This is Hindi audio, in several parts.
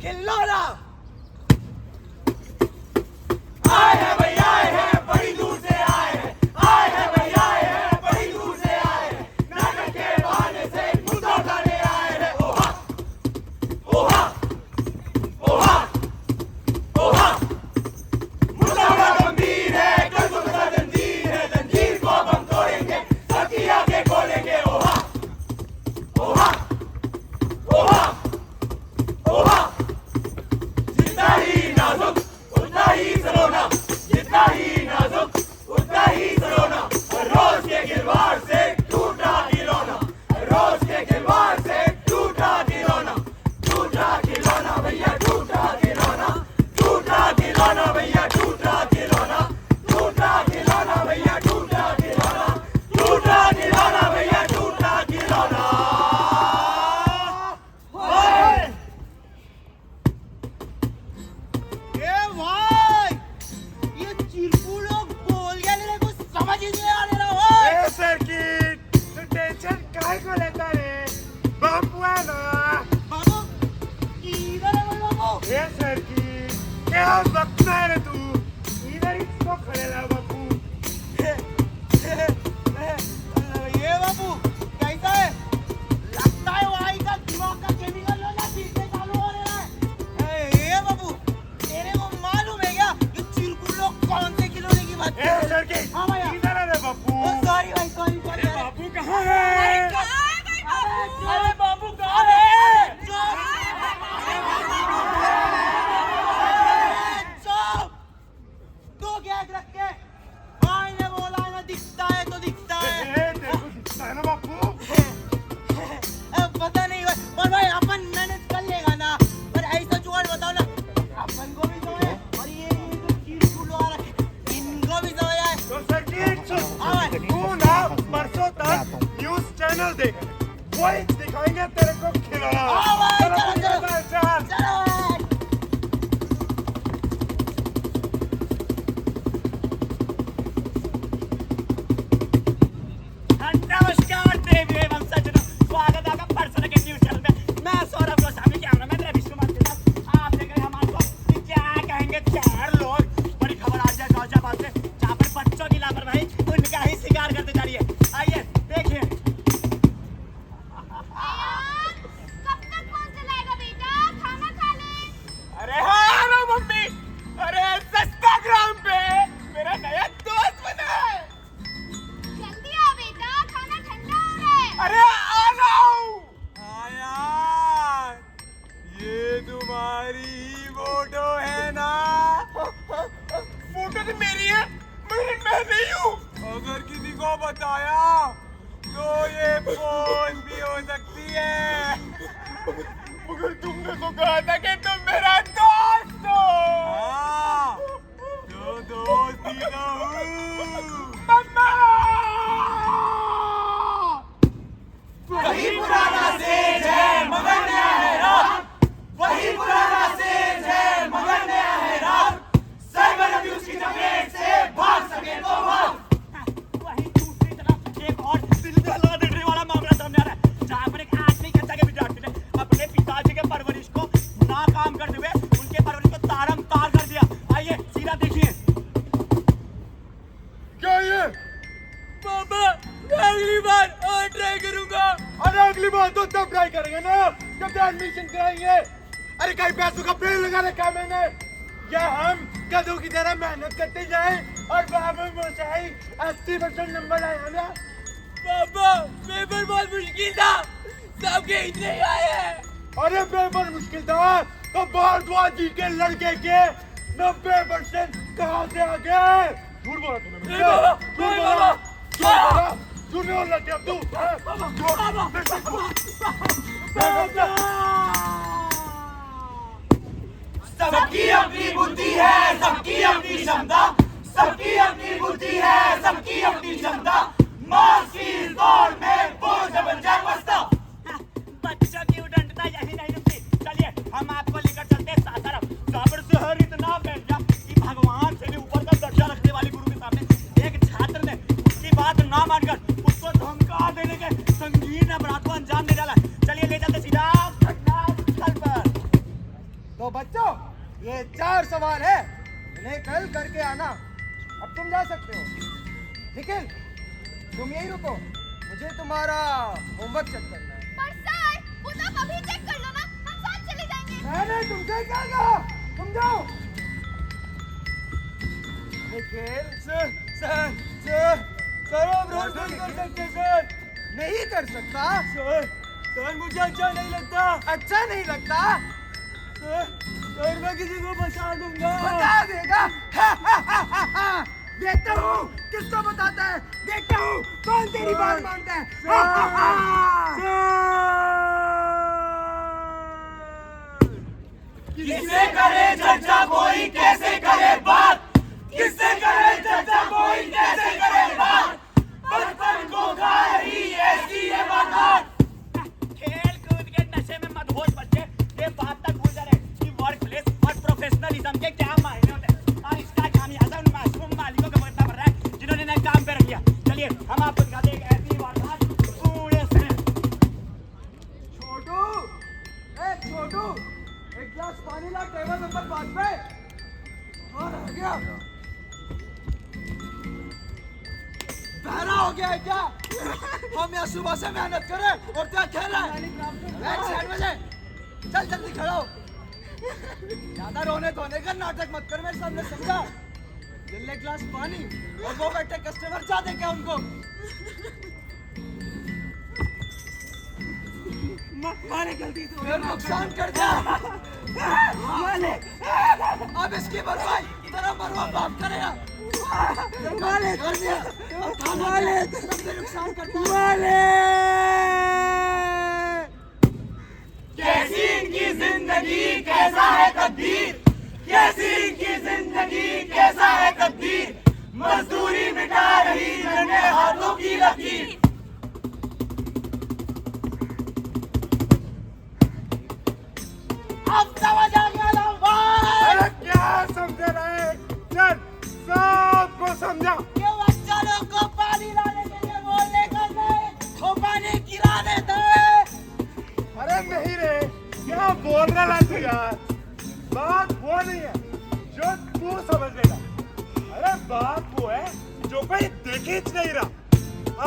खिलौना आए हैं भाई, आए हैं बड़ी दूर से आए हैं, आए हैं भाई, आए हैं बड़ी दूर से आए हैं, नाटक के बहाने से मुद्दा उठाने आए हैं। ओहा ओहा ओहा ओहा, मुद्दा बड़ा गंभीर है, कल का जंजीर है, जंजीर को अब हम तोड़ेंगे, सबकी आंखें खोलेंगे। ओहा ओहा ओहा ओहा, जितना ही नाजुक उतना ही सलोना, जितना ही नाजुक उतना ही सलोना, रोज के गिरवार से टूटा खिलौना, रोज के गिरवार से टूटा खिलौना, टूटा खिलौना भैया, टूटा खिलौना, टूटा खिलौना भैया, टूटा खिलौना, टूटा खिलौना भैया, टूटा खिलौना, टूटा खिलौना भैया, टूटा खिलौना। ए भाई, ये चिरकू लोग बोल गया, मेरे को समझ ही नहीं आ रहा है। सर्किट तू टेंशन काय को लेता रे? बापू है ना? बाबू, इधर है बोल बाबू। ये सर्किट क्या बकना है रे तू? इधर ही तो खड़े रहा बापू। ये बाबू कैसा है? लगता है भाई का दिमाग का केमिकल ना ठीक से चालू हो रहा है। ये बाबू, तेरे को मालूम है क्या ये चिरकू लोग कौन से खिलौने की बात कर ये रहे हैं? सर्किट हाँ भैया। इधर है रे बापू। सॉरी भाई, सॉरी सॉरी। अरे बापू कहाँ है? अरे बाबू कहाँ है? चुप! दो गैस रख के भाई ने बोला ना, दिखता है तो दिखता है। ए, तेरे को दिखता है ना बापू? पता नहीं भाई, पर भाई अपन मेहनत कर लेगा ना, पर ऐसा जुगाड़ बताओ ना, अपन को भी सोए और ये जो चिरकुल आ रखे इनको भी सोया है। तो सर्किट सुन, हाँ भाई। तू ना परसों तक न्यूज़ चैनल देख, वही दिखाएंगे तेरे को खिलौना। हाँ भाई, चलो, चलो। चल। चलो भाई। नमस्कार देवी एवं सज्जनों, स्वागत है आपका पर्सन के न्यूज़ चैनल में। मैं सौरभ गोस्वामी, कैमरामैन रवि कुमार के साथ। आप देख रहे हैं हमारे को कि क्या कहेंगे चार लोग। बड़ी खबर आ जाए गाजियाबाद से, जहाँ पर बच्चों की लापरवाही उनका ही शिकार करते जा रही है। आइए देखिए। कब तक फोन चलाएगा बेटा? खाना खा ले। अरे हाँ रो मम्मी, अरे इंस्टाग्राम पे मेरा नया दोस्त बना है। जल्दी आओ बेटा, खाना ठंडा हो रहा है। अरे आ रहा हूँ। हाँ यार, ये तुम्हारी ही फोटो है ना? फोटो तो मेरी है, मगर मैं नहीं हूँ। अगर किसी को बताया तो ये फोन भी हो सकती है। मगर तुमने तो कहा था कि तुम मेरा दोस्त हो। हाँ, तो दोस्त ही तो हूँ। मम्मा! वही पुराना सेज है मगर नया है राग, वही पुराना सेज है मगर नया है राग, साइबर अब्यूज की चपेट से भाग सके तो भाग। वही दूसरी तरफ एक और दिल दहला देने वाला मामला सामने आ रहा है, जहाँ पर एक 8वीं कक्षा के विद्यार्थी ने अपने पिताजी के परवरिश को नाकाम करते हुए उनके परवरिश को तारम-तार कर दिया। आइए सीधा देखिए। क्या ये? पापा, मैं अगली बार और ट्राई करूंगा। अरे अगली बार तो तब ट्राई करेंगे ना, जब एडमिशन कराएंगे। अरे कहीं पैसों का पेड़ लगा रखा है मैंने, या हम गधों की तरह मेहनत करते जाएं और बाबू मुझे 80% नंबर आए ना। पापा, पेपर बहुत मुश्किल था, सबके इतने ही आए हैं। अरे पेपर मुश्किल था तो भारद्वाज जी के लड़के के 90% कहाँ से आ गए? झूठ बोला तूने मुझे। नहीं बाबा, झूठ नहीं बोला। बाबा। झूठ बोला। झूठ नहीं बोलना चाहिए अब तू। हाँ? सबकी अपनी बुद्धि है, सबकी अपनी क्षमता, सबकी अपनी बुद्धि है, सबकी अपनी क्षमता, मार्क्स की इस दौड़ में बोझ बन जाए बस्ता। बच्चों की उद्दंडता यही नहीं रुकती। चलिए हम आपको लेकर चलते हैं सासाराम, जहाँ पर शहर इतना बैठ गया कि भगवान से भी ऊपर का दर्जा रखने वाली गुरु के सामने एक छात्र ने उसकी बात ना मानकर उसको धमका देने के संगीन अपराध को अंजाम दे डाला। चलिए ले चलते सीधा घटनास्थल पर। तो बच्चों ये 4 सवाल है, इन्हें कल करके आना। अब तुम जा सकते हो। निखिल तुम यही रुको, मुझे तुम्हारा होमवर्क चेक करना है। पर सर वो तो आप अभी चेक कर लो ना, हम साथ चले जाएंगे। मैंने तुमसे क्या कहा? तुम जाओ। Nikhil sir sir sir sir आप रोज नहीं कर सकते सर। नहीं कर सकता? सर सर मुझे अच्छा नहीं लगता। अच्छा नहीं लगता? सर मैं किसी को बता दूंगा। बता देगा? देखता हूँ किसको बताता है, देखता हूँ कौन तेरी बात मानता है। किससे करे चर्चा कोई कैसे करे बात, किससे करे चर्चा कोई कैसे करे बात, बचपन को खा रही ऐसी है बात। खेल कूद के नशे में मदहोश बच्चे ये बात तक भूल जा रहे कि वर्क प्लेस और प्रोफेशनलिज्म के क्या मायने होते हैं और इसका खामियाजा उन मासूम मालिकों को भुगतना पड़ रहा है जिन्होंने नए काम पे रख दिया। चलिए हम आपको दिखाते हैं एक ऐसी वारदात पूरे शहर। छोटू, छोटू, एक गिलास पानी ला टेबल नंबर 5 पे। कौन आ गया? बहरा हो गया है क्या? हम यहाँ सुबह से मेहनत करें और क्या खेल रहे हैं? साइड में से चल जल्दी खड़ा हो। ज्यादा रोने धोने का नाटक मत कर मेरे सामने, समझा? ये ले गिलास पानी और वो बैठे कस्टमर चाहते क्या उनको? माने गलती से फिर नुकसान कर दिया। अब इसकी भरपाई तेरा मरवा बाप करेगा। कर दिया। सबसे नुकसान कर दिया। कैसी इनकी जिंदगी कैसा है तकदीर, कैसी इनकी जिंदगी कैसा है तकदीर, मजदूरी मिटा रही नन्हे हाथों की लकीर। अब समझ आ गया ना भाई? अरे क्या समझ रहे? चल सबको समझा। ये बच्चा लोग को पानी लाने के लिए बोलने का नहीं, वो पानी गिराने दे। अरे नहीं रे, क्या बोल रहा है तू यार? बात वो नहीं है जो तू समझ लेगा। अरे बात वो है जो कोई देख ही नहीं रहा।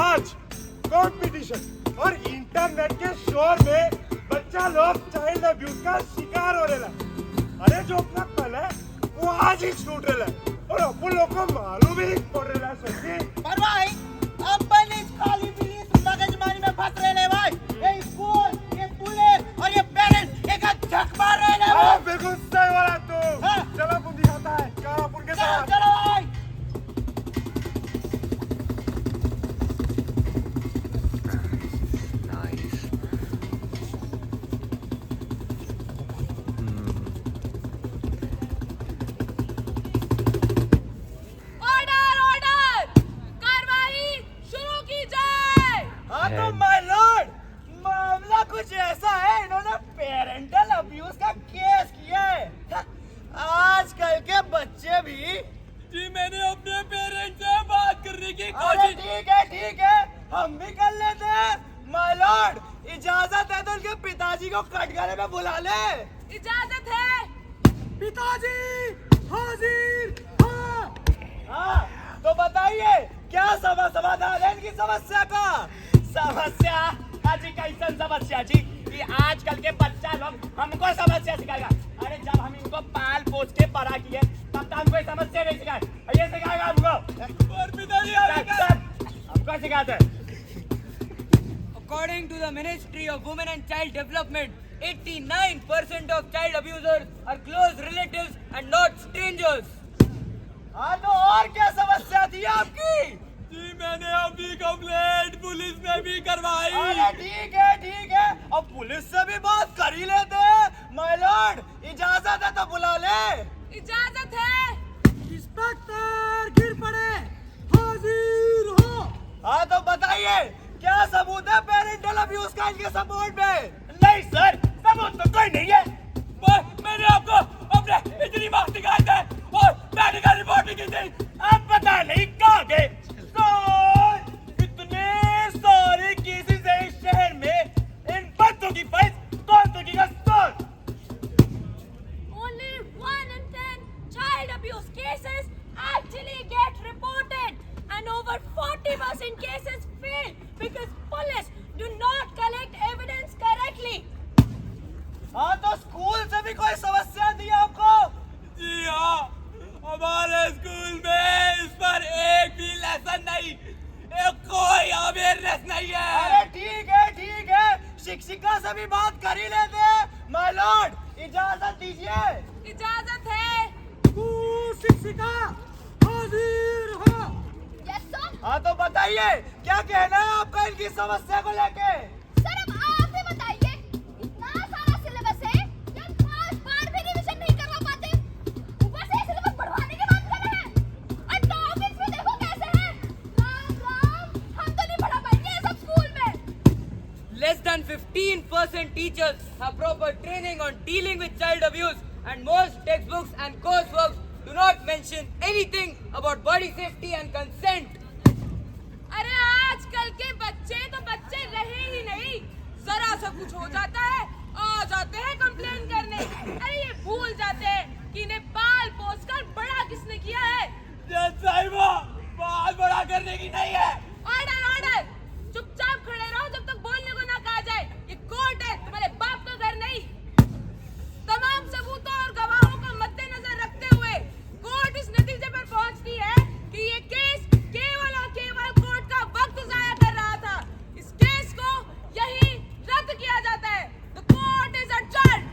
आज कंपटीशन और इंटरनेट के शोर में बच्चा लोग चाइल्ड अब्यूज का शिकार हो रहा है। अरे जो अपना कल है वो आज ही छूट रहा है और अपन लोग को मालूम ही पड़ रहा है। सोचिए पर भाई अपन इस खाली पीली मगजमारी में फंस रहे हैं भाई। ये स्कूल, ये पुलिस और ये पेरेंट्स एक झक मार रहे हैं भाई। बिल्कुल सही वाला तू। हाँ। चलो अपन दिखाता है क्या अपन के चलो साथ। चलो भाई। ऑर्डर ऑर्डर, कार्रवाई शुरू की जाए। हाँ तो माय लॉर्ड, मामला कुछ ऐसा है, इन्होंने पेरेंटल अब्यूज का केस किया है। आजकल के बच्चे भी जी मैंने अपने पेरेंट्स से बात करने की कोशिश। ठीक है हम भी कर लेते हैं। माय लॉर्ड इजाजत है तो उनके पिताजी को कटघरे में बुला ले। इजाजत है। पिताजी हाजिर। हाँ तो बताइए क्या समाधान है इनकी समस्या का? समस्या जी कैसन समस्या जी कि आजकल के बच्चा लोग हमको समस्या सिखाएगा। अरे जब हम इनको पाल पोस के बड़ा किए तब तो हमको समस्या नहीं सिखाए, ये सिखाएगा हमको। और पिताजी हमको सिखाते हैं। According to the Ministry of Women and Child Development, 89% of child abusers are close relatives and not strangers. हाँ तो और क्या समस्या थी आपकी? जी मैंने अभी कंप्लेंट पुलिस में भी करवाई। अरे ठीक है अब पुलिस से भी बात कर ही लेते हैं। माय लॉर्ड इजाजत है तो बुला ले। इजाजत है। इंस्पेक्टर गिर पड़े, हाजिर हो। हाँ तो बताइए क्या सबूत है पेरेंटल अब्यूज का इनके सपोर्ट में? नहीं सर सबूत तो कोई नहीं है। मैंने आपको अपने इतनी मार्क्स दिखाए थे और मेडिकल रिपोर्ट भी की थी, अब पता नहीं कहाँ गए। इतने सारे केसेस हैं इस शहर में, इन बच्चों की फाइल कौन देखेगा sir? and cases fail because police do not collect evidence correctly. हाँ तो स्कूल से भी कोई समस्या दी आपको? जी हाँ, हमारे स्कूल में इस पर एक भी लेसन नहीं, एक कोई अवेयरनेस नहीं है। अरे ठीक है, शिक्षिका से भी बात कर ही लेते हैं। माय लॉर्ड, इजाजत दीजिए। इजाजत है। शिक्षिका हाजिर हो। Yes sir. हाँ तो बताइए, क्या कहना है आपका इनकी समस्या को लेके? सर अब आप ही बताइए, इतना सारा सिलेबस है, क्या 5 बार भी रिवीजन नहीं करवा पाते? ऊपर से सिलेबस बढ़वाने की बात कर रहे हैं। और टॉपिक्स भी देखो कैसे हैं। राम, हम तो नहीं पढ़ा पाएंगे ये सब स्कूल में। Less than 15% teachers have proper training on dealing with child abuse, and most textbooks and coursework do not mention anything about body safety and consent. अरे आजकल के बच्चे तो बच्चे रहे ही नहीं, जरा सा कुछ हो जाता है आ जाते हैं कंप्लेन करने। अरे ये भूल जाते हैं कि इन्हें बाल पोस कर बड़ा किसने किया है। जज साहिबा, बात बड़ा करने की नहीं है। ऑर्डर, चुपचाप खड़े रहो जब तक बोलने को ना कहा जाए। ये कोर्ट है, तुम्हारे बाप का घर नहीं। तमाम सबूतों और गवाहों को मद्देनजर रखते हुए कोर्ट इस नतीजे पर पहुंचती है कि ये केस केवल और केवल कोर्ट का वक्त जाया कर रहा था। इस केस को यही रद्द किया जाता है। The court is adjourned.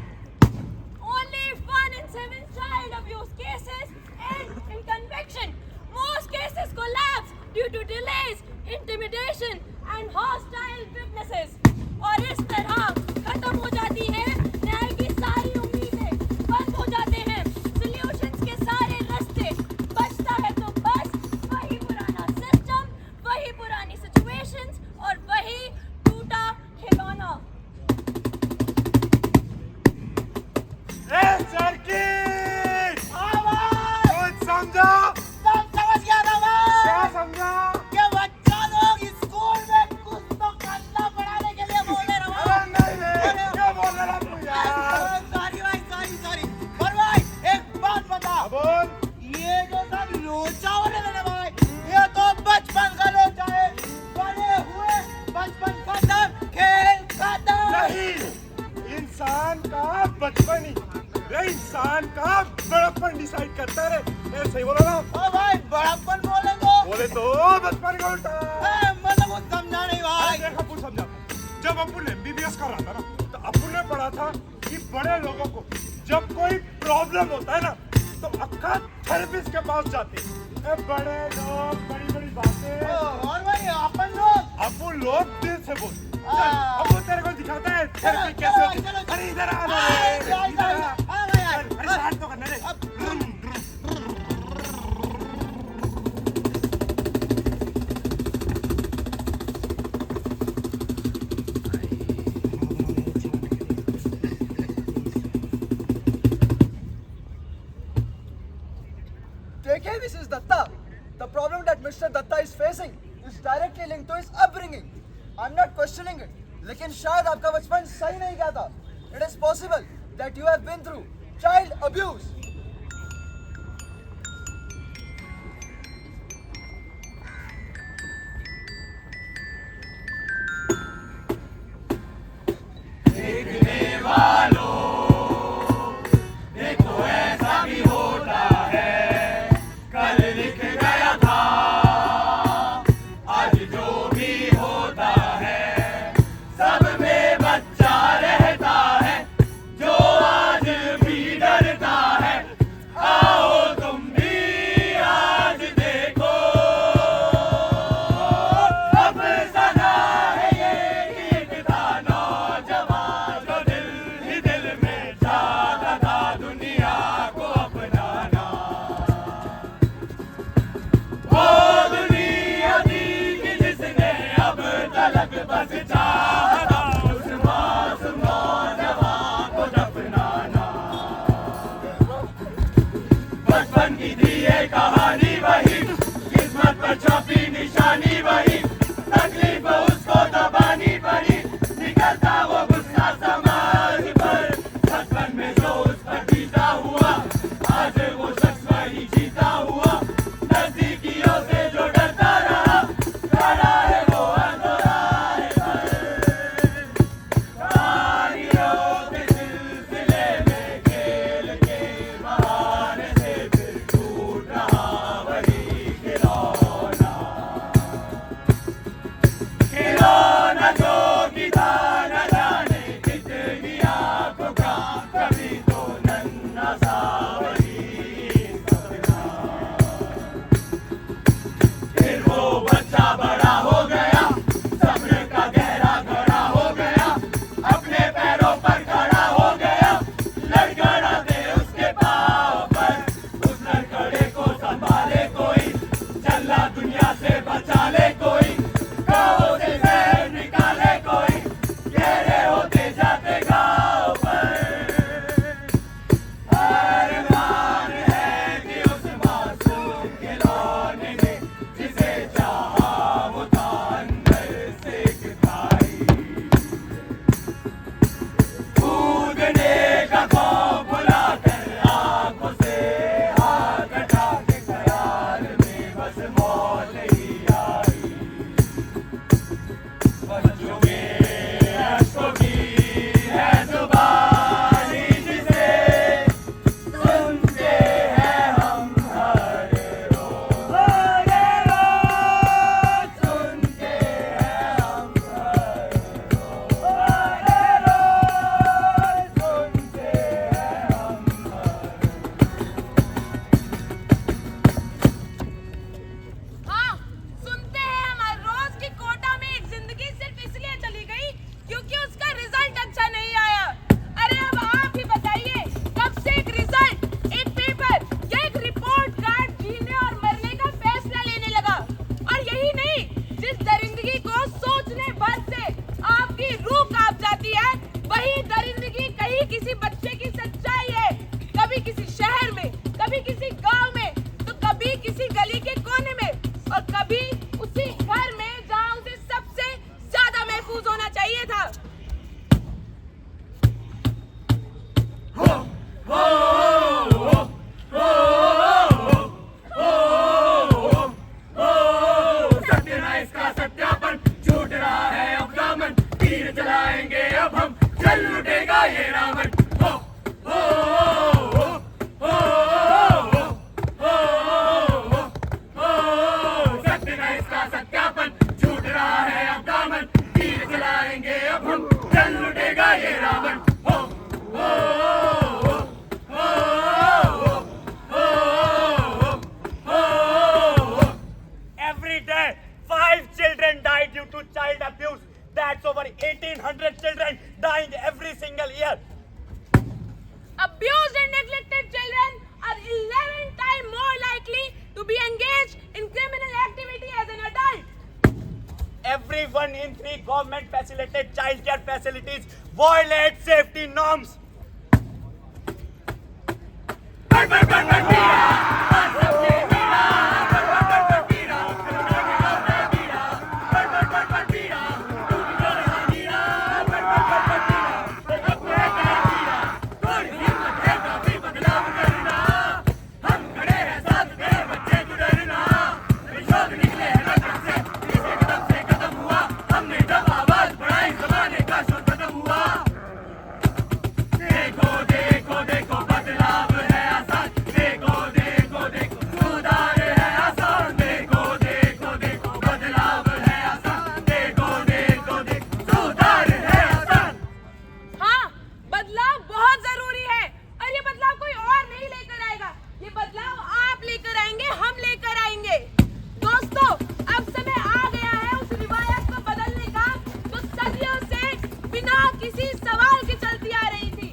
Only 1 in 7 child abuse cases end in conviction. Most cases collapse due to delays, intimidation and hostile witnesses. और इस तरह खत्म हो जाती है न्याय की सारी उम्मीदें, बंद हो जाते हैं सॉल्यूशंस के सारे रास्ते। बचता है तो बस वही पुराना सिस्टम, वही पुरानी सिचुएशंस और वही टूटा खिलौना। सर्किट आवाज! कुछ समझा? सब समझ गया ना मैं? क्या समझा? कि बच्चा लोग स्कूल में कुछ तो करना पढ़ाने के लिए बोल रहे हैं। अरे नहीं, क्या बोल रहा है तू यार? सॉरी। पर भाई एक बात बता, बोल। ये जो सब लोचा हो रहे हैं भाई, ये तो बचपन का लोचा है। बड़े हुए बचपन खत्म, खेल खत्म। नहीं, इंसान का बचपन ही इंसान का बड़प्पन डिसाइड करता है। सही बोला ना? ओ भाई बड़प्पन बोले तो बचपन का उल्टा। मतलब वो समझा नहीं भाई। देख अपुन समझा, जब अपुन MBBS कर रहा था ना, तो अपुन ने पढ़ा था कि बड़े लोगों को जब कोई प्रॉब्लम होता है ना, तो अक्का थेरेपिस्ट के पास जाते हैं। बड़े लोग बड़ी बातें, और भाई अपन लोग दिल से बोल। हाँ। अब वो तेरे को दिखाता है थेरेपी कैसे होती है। अरे इधर आ अरे शांत तो करना रे। देखिए Mrs. Datta, the problem that Mr. Datta is facing is directly linked to his upbringing. I'm not questioning it, लेकिन शायद आपका बचपन सही नहीं गया था. It is possible that you have been through child abuse. बच्चा रहता है जो आज भी डरता है। न जोगिता न जाने कितनी आंखों का कभी तो नन्हा सावरी सपना। फिर वो बच्चा बड़ा हो गया, सब्र का गहरा घड़ा हो गया, अपने पैरों पर खड़ा हो गया, लड़खड़ाते उसके पाँव पर, उस लड़खड़े को संभाले कोई, चला दुनिया से बचा ले कोई, गाँव से जहर निकाले कोई, गहरे होते जाते गाँव पर। अरमान है कि उस मासूम खिलौने ने जिसे चाहा वो था अंदर से एक खाई। कूदने का खौफ भुलाकर आंखों से हाथ हटा के ख्याल में बस मौत ही आई। बच्चों में अश्कों की है जुबानी जिसे सुनते हैं हम हर रोज सुनते हैं हम हर रोज सुनते हैं हम हाँ, सुनते हैं हम हर रोज की कोटा में एक जिंदगी सिर्फ इसलिए चली गई क्योंकि उसका रिजल्ट अच्छा नहीं आया। अरे अब आप ही बताइए, कब से एक रिजल्ट, एक पेपर या एक रिपोर्ट कार्ड जीने और मरने का फैसला लेने लगा। और यही नहीं, जिस दरिंदगी को सोचने भर से आपकी रूह कांप जाती है, वही दरिंदगी कहीं किसी बच्चे की सच्चाई है। कभी किसी शहर में, कभी किसी गांव में, तो कभी किसी गली के कोने में, और कभी उसी घर में जहां उसे सबसे ज्यादा महफूज होना चाहिए था। सत्यानाश का सत्यापन, छूट रहा है अब दामन, तीर चलाएंगे अब हम, चल लुटेगा ये रावण। हो हो हो हो हो हो सत्यानाश का सत्यापन, छूट रहा है अब दामन, तीर चलाएंगे अब हम, चल लुटेगा ये रावण। हो हो हो हो हो हो। Every day, 5 children die due to child abuse. That's over 1,800 children dying every single year. Abused and neglected children are 11 times more likely to be engaged in criminal activity as an adult. Every 1 in 3 government facilitated child care facilities violate safety norms. देखो देखो देखो बदलाव है आसान, देखो देखो देखो सुधार है आसान, देखो देखो देखो बदलाव है आसान, देखो देखो देखो सुधार है आसान। हाँ, बदलाव बहुत जरूरी है, और ये बदलाव कोई और नहीं लेकर आएगा, ये बदलाव आप लेकर आएंगे, हम लेकर आएंगे। दोस्तों, अब समय आ गया है उस रिवायत को बदलने का जो सदियों से बिना किसी सवाल के चलती आ रही थी।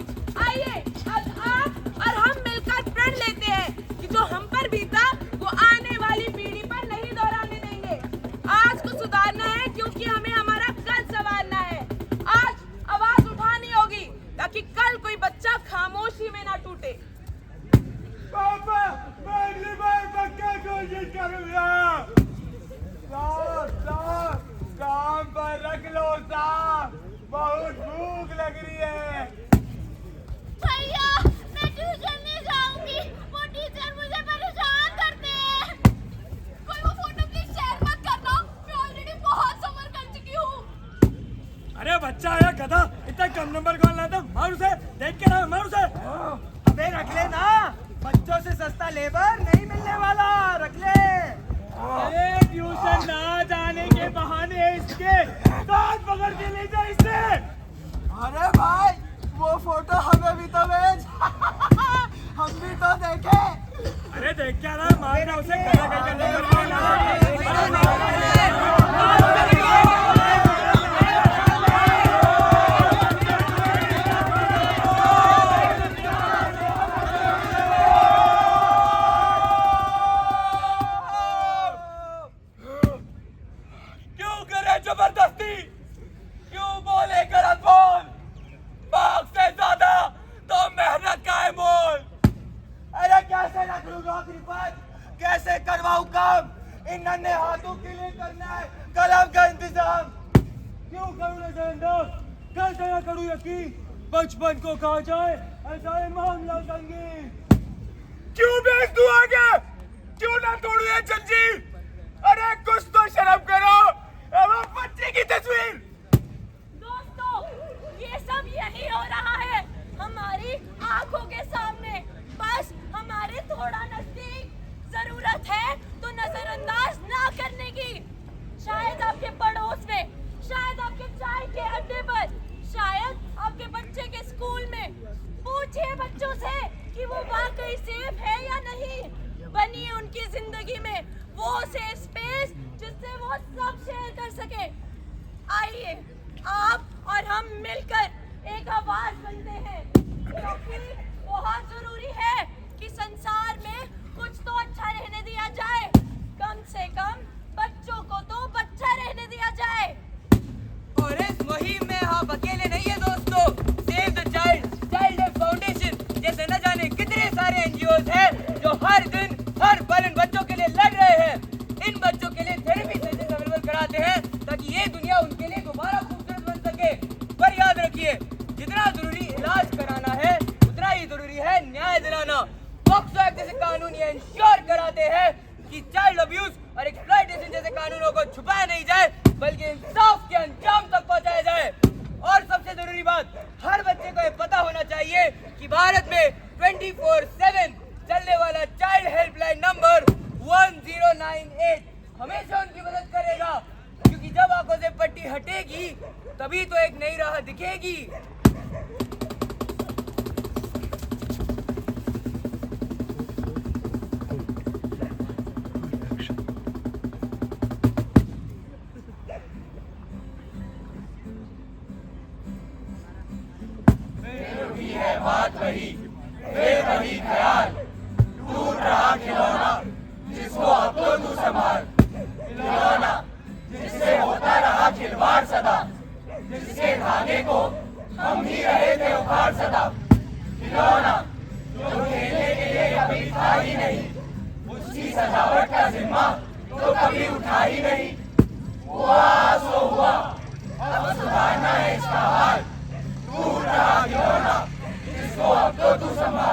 आइए, अब आप और हम मिलकर प्रण लेते हैं कि जो हम पर बीता वो आने वाली पीढ़ी पर नहीं दोहराने देंगे। आज को सुधारना है क्योंकि हमें हमारा कल संवारना है। आज आवाज उठानी होगी ताकि कल कोई बच्चा खामोशी में ना टूटे। पापा, मैं अगली बार पक्का कोशिश करूंगा। साहब, काम पर रख लो साहब, बहुत भूख लग रही है। भैया, मैं ट्यूशन नहीं जाऊंगी, वो टीचर मुझे परेशान करते हैं। कोई वो फोटो प्लीज शेयर मत करना, मैं ऑलरेडी बहुत सफर कर चुकी हूँ। अरे बच्चा आया गधा, इतना कम नंबर कौन लाता? मार उसे, देख के ना, मार उसे। अबे रख ले ना, बच्चों से सस्ता लेबर नहीं मिलने वाला, रख ले। अरे ट्यूशन ना जाने के बहाने इसके दांत पकड़ के ले जा इसे। अरे भाई वो फोटो हमें भी तो भेज हम भी तो देखे। अरे देख क्या रहा, मारना उसे, कहीं क्यों करे जबरदस्ती, क्यों बोले गलत बोल, बाप से ज्यादा तो मेहनत का है मोल। अरे कैसे रख लूं नौकरी पर, कैसे करवाऊं काम, इन नन्हे हाथों के लिए करना है कलम का इंतजाम। क्यों करूं नजरअंदाज, कैसे न करूं यकीन, बचपन को कहा जाए ऐसा है मामला संगीन। क्यों भेज दूं आगे, क्यों ना तोड़ू ये जंजीर, अरे कुछ तो शर्म करो, वो बच्चे की तस्वीर। दोस्तों ये सब यही हो रहा है हमारी आंखों के सामने, बस हमारे थोड़ा नजदीक। जरूरत है तो नजरअंदाज ना करने की। शायद आपके पड़ोस में, शायद आपके चाय के अड्डे पर, शायद आपके बच्चे के स्कूल में। पूछिए बच्चों से कि वो वाकई सेफ है या नहीं। बनिए उनकी जिंदगी में वो सेफ स्पेस जिससे वो सब शेयर कर सके। आइए आप और हम मिलकर एक आवाज बनते हैं, क्योंकि बहुत जरूरी है कि संसार में कुछ तो अच्छा रहने दिया जाए। कम से कम बच्चों को तो बच्चा रहने दिया जाए। और इस मुहिम में आप अकेले नहीं है दोस्तों। Save the child, child help foundation जैसे न जाने कितने सारे एनजीओज हैं जो हर दिन हर पल इन बच्चों के लिए लड़ रहे हैं। इन बच्चों के लिए थेरेपी सेशंस अवेलेबल कराते हैं ताकि ये दुनिया उनके लिए दोबारा खूबसूरत बन सके। पर याद रखिए, जितना जरूरी इलाज कराना है उतना ही जरूरी है न्याय दिलाना। पॉक्सो एक्ट जैसे कानून ये इंश्योर कराते हैं कि चाइल्ड अब्यूज और एक्सप्लॉयटेशन जैसे कानूनों को छुपाया नहीं जाए, बल्कि इंसाफ के अंजाम तक पहुंचाया जाए। और सबसे जरूरी बात, हर बच्चे को ये पता होना चाहिए कि भारत में 24/7 चलने वाला चाइल्ड हेल्पलाइन नंबर 1098 हमेशा उनकी मदद करेगा, क्योंकि जब आंखों से पट्टी हटेगी तभी तो एक नई राह दिखेगी। सुधारना है इसका हाल, दूर रहा खिलौना जिसको अब तो तू संभाल।